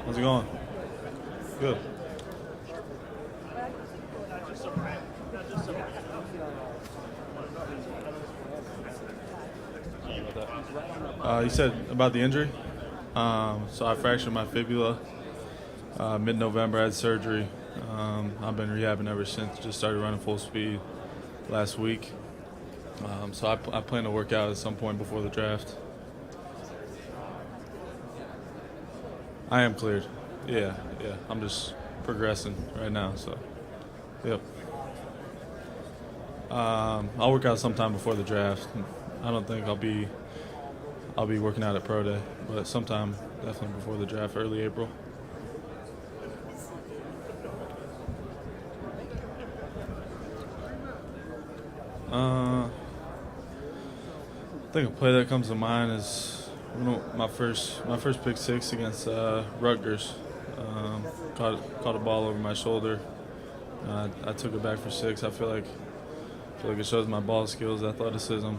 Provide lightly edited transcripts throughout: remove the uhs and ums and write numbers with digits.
How's it going? Good. You said about the injury? So I fractured my fibula mid-November. I had surgery. I've been rehabbing ever since. Just started running full speed last week. So I plan to work out at some point before the draft. I am cleared. Yeah. I'm just progressing right now. So, yep. I'll work out sometime before the draft. I don't think I'll be working out at Pro Day, but sometime definitely before the draft, early April. I think a play that comes to mind is my first pick six against Rutgers. Caught a ball over my shoulder. I took it back for six. I feel like it shows my ball skills, athleticism,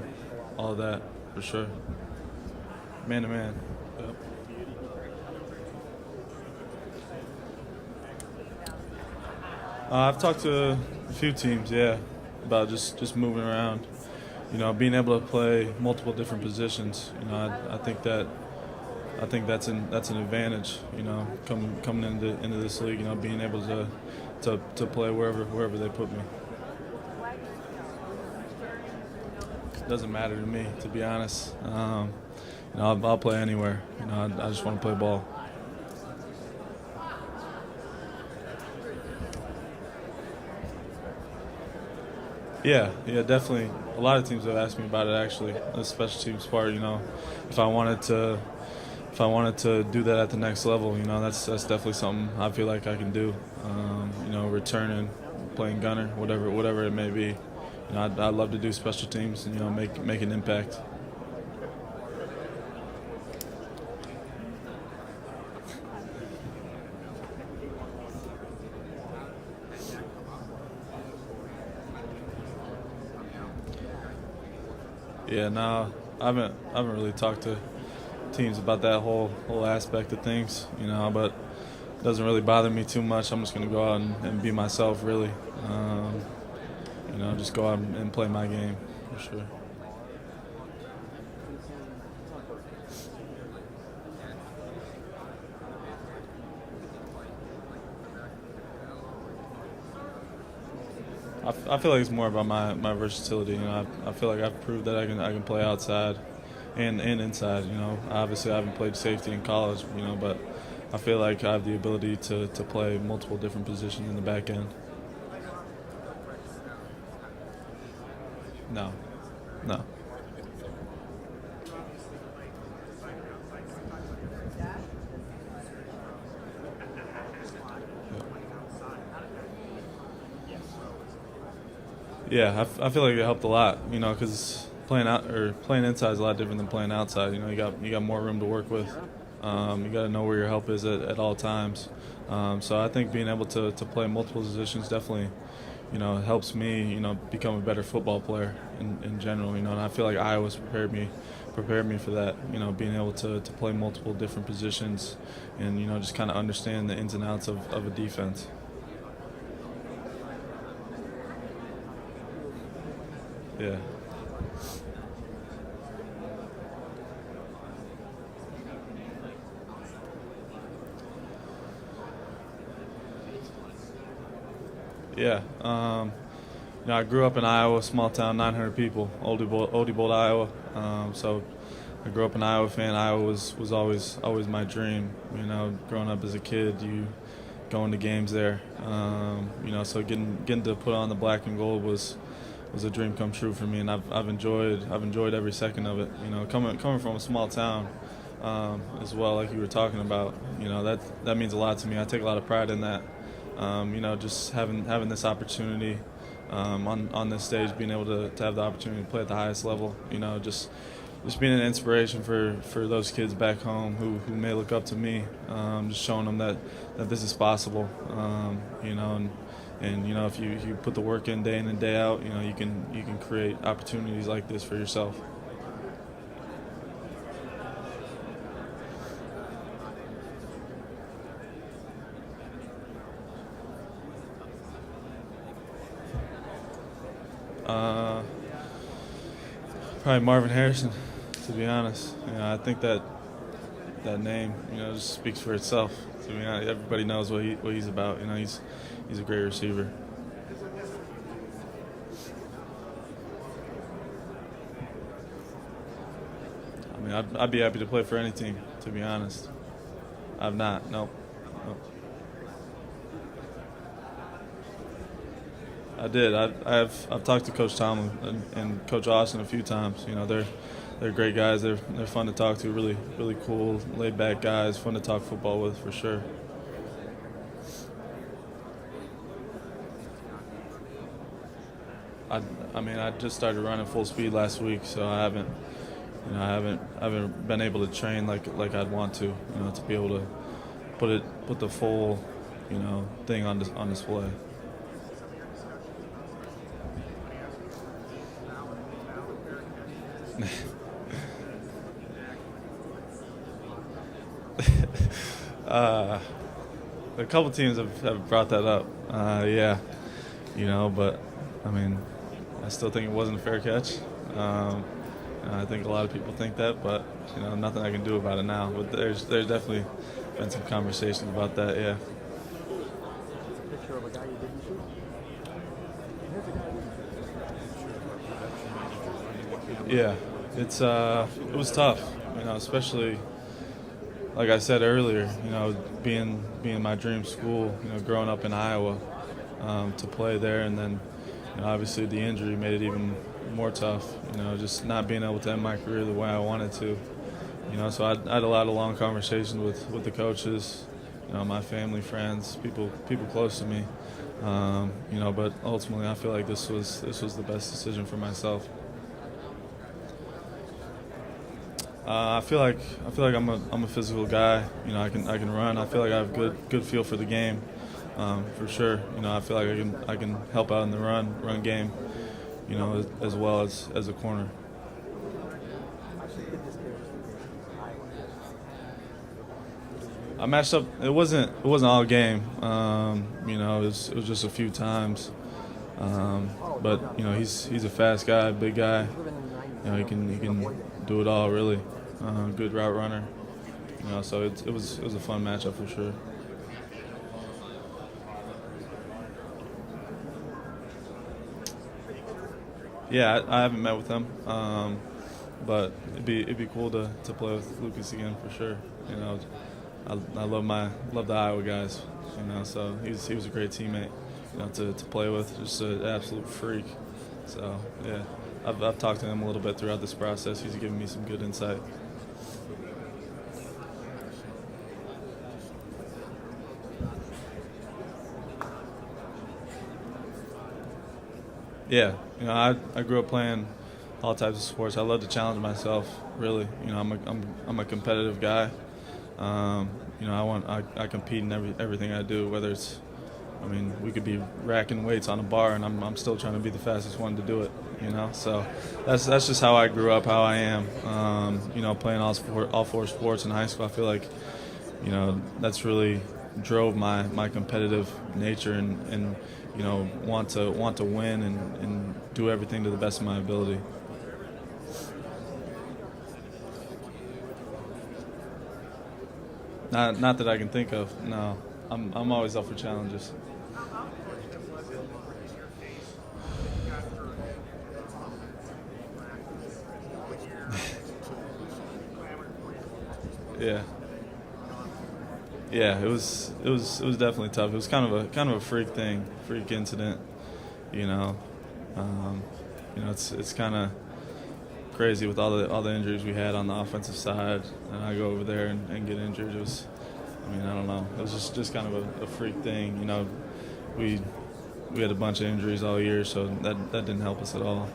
all of that for sure. Man to man. Yep. I've talked to a few teams, about just moving around. Being able to play multiple different positions. I think that's an advantage. Coming into this league. Being able to play wherever they put me. It doesn't matter to me, to be honest. I'll play anywhere. I just want to play ball. Yeah, definitely. A lot of teams have asked me about it, actually, the special teams part. If I wanted to do that at the next level, that's definitely something I feel like I can do. Returning, playing gunner, whatever it may be. I'd love to do special teams and make an impact. Yeah, no, I haven't really talked to teams about that whole aspect of things, but it doesn't really bother me too much. I'm just going to go out and be myself, really. Just go out and play my game, for sure. I feel like it's more about my versatility. I feel like I've proved that I can play outside and inside. Obviously I haven't played safety in college, but I feel like I have the ability to play multiple different positions in the back end. No. Yeah, I feel like it helped a lot, because playing inside is a lot different than playing outside. You got more room to work with. You got to know where your help is at all times. So I think being able to play multiple positions definitely, helps me, become a better football player in general. And I feel like Iowa's prepared me for that. Being able to play multiple different positions and just kind of understand the ins and outs of a defense. Yeah. Yeah. I grew up in Iowa, small town, 900 people, Oldie Iowa. So I grew up an Iowa fan. Iowa was always my dream. Growing up as a kid, you going to games there. So getting to put on the black and gold was a dream come true for me, and I've enjoyed every second of it. Coming from a small town as well, like you were talking about. That means a lot to me. I take a lot of pride in that. Just having this opportunity on this stage, being able to have the opportunity to play at the highest level. Just being an inspiration for those kids back home who may look up to me. Just showing them that this is possible. And if you put the work in and day out, you can create opportunities like this for yourself. Uh, Probably Marvin Harrison, to be honest. I think that name, just speaks for itself. To be honest, everybody knows what he's about. He's a great receiver. I mean, I'd be happy to play for any team, to be honest. I've not, nope. I did. I've talked to Coach Tomlin and Coach Austin a few times. They're great guys. They're fun to talk to. Really cool, laid back guys. Fun to talk football with for sure. I just started running full speed last week, so I haven't been able to train like I'd want to. To be able to put the full, thing on display. A couple teams have brought that up. Yeah, but I still think it wasn't a fair catch. I think a lot of people think that, but nothing I can do about it now. But there's definitely been some conversations about that. Yeah. Picture of a guy you didn't shoot. Yeah, it was tough, especially like I said earlier, being my dream school, growing up in Iowa, to play there, and then obviously the injury made it even more tough. Just not being able to end my career the way I wanted to. So I had a lot of long conversations with the coaches, my family, friends, people close to me. But ultimately I feel like this was the best decision for myself. I feel like I'm a physical guy. I can run. I feel like I have good feel for the game, for sure. I feel like I can help out in the run game, as well as a corner. I matched up. It wasn't all game. It was just a few times. But he's a fast guy, big guy. He can do it all really. Good route runner. So it was a fun matchup for sure. Yeah, I haven't met with him, but it'd be cool to play with Lucas again for sure. I love the Iowa guys. So he was a great teammate. To play with, just an absolute freak. So yeah, I've talked to him a little bit throughout this process. He's given me some good insight. Yeah, I grew up playing all types of sports. I love to challenge myself. Really, I'm a competitive guy. I compete in everything I do. Whether it's, we could be racking weights on a bar, and I'm still trying to be the fastest one to do it. So that's just how I grew up, how I am. Playing all four sports in high school. I feel like, that's really drove my competitive nature and want to win and do everything to the best of my ability. Not that I can think of. No, I'm always up for challenges. Yeah. Yeah, it was definitely tough. It was kind of a freak incident, It's kind of crazy with all the injuries we had on the offensive side, and I go over there and get injured. It was, I don't know. It was just kind of a freak thing, We had a bunch of injuries all year, so that didn't help us at all.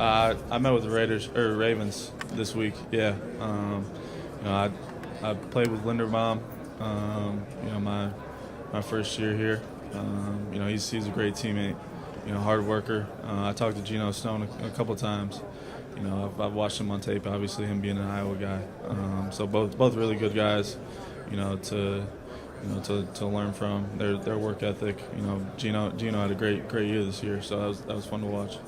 I met with the Ravens this week. Yeah, I played with Linderbaum. My first year here. He's a great teammate. Hard worker. I talked to Geno Stone a couple times. I've watched him on tape. Obviously, him being an Iowa guy. So both really good guys. To to learn from their work ethic. Gino had a great year this year, so that was fun to watch.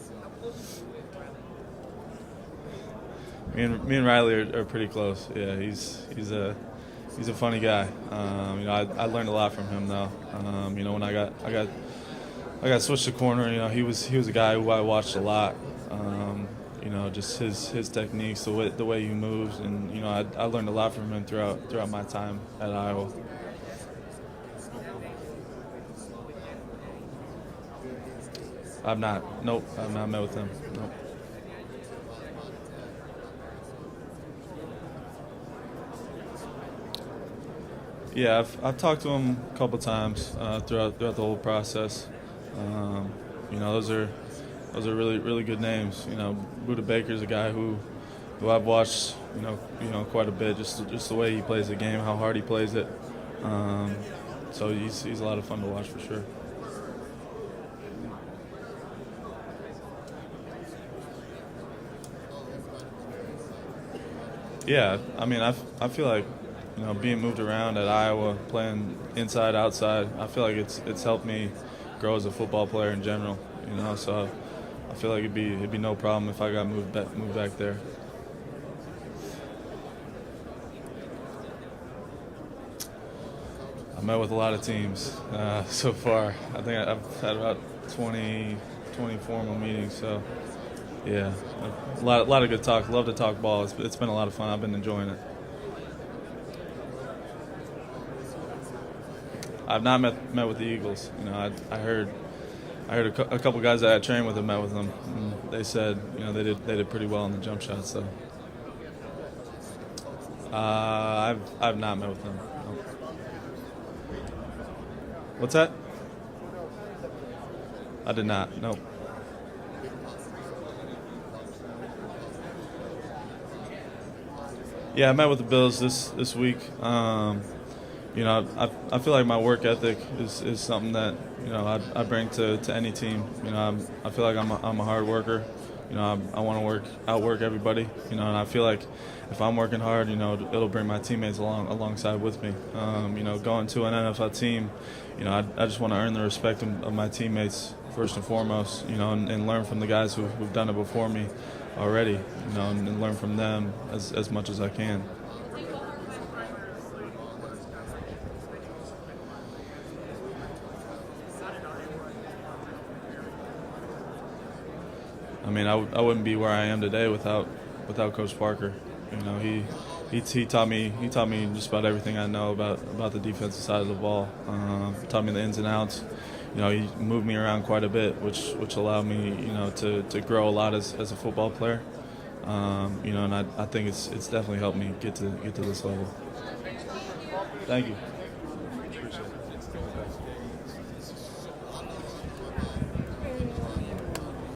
Me and Riley are pretty close. Yeah, he's a funny guy. I learned a lot from him though. When I got switched to corner, he was a guy who I watched a lot. Just his techniques, the way he moves, and I learned a lot from him throughout my time at Iowa. I've not met with him. Nope. Yeah, I've talked to him a couple times throughout the whole process. Those are really good names. Buda Baker's a guy who I've watched quite a bit, just the way he plays the game, how hard he plays it. So he's a lot of fun to watch for sure. Yeah, I feel like being moved around at Iowa, playing inside, outside, I feel like it's helped me grow as a football player in general. So I feel like it'd be no problem if I got moved back there. I met with a lot of teams so far. I think I've had about 20 formal meetings. So yeah, a lot of good talk. Love to talk ball. It's been a lot of fun. I've been enjoying it. I've not met with the Eagles. I heard a couple guys that I trained with have met with them. And they said they did pretty well in the jump shot. So I've not met with them. No. What's that? I did not. Nope. Yeah, I met with the Bills this week. I feel like my work ethic is something that I bring to any team. I feel like I'm a hard worker. I want to outwork everybody. And I feel like if I'm working hard, it'll bring my teammates alongside with me. Going to an NFL team, I just want to earn the respect of my teammates first and foremost. And learn from the guys who've done it before me already. And learn from them as much as I can. I wouldn't be where I am today without Coach Parker. He taught me just about everything I know about the defensive side of the ball. Taught me the ins and outs. He moved me around quite a bit, which allowed me to grow a lot as a football player. And I think it's definitely helped me get to this level. Thank you.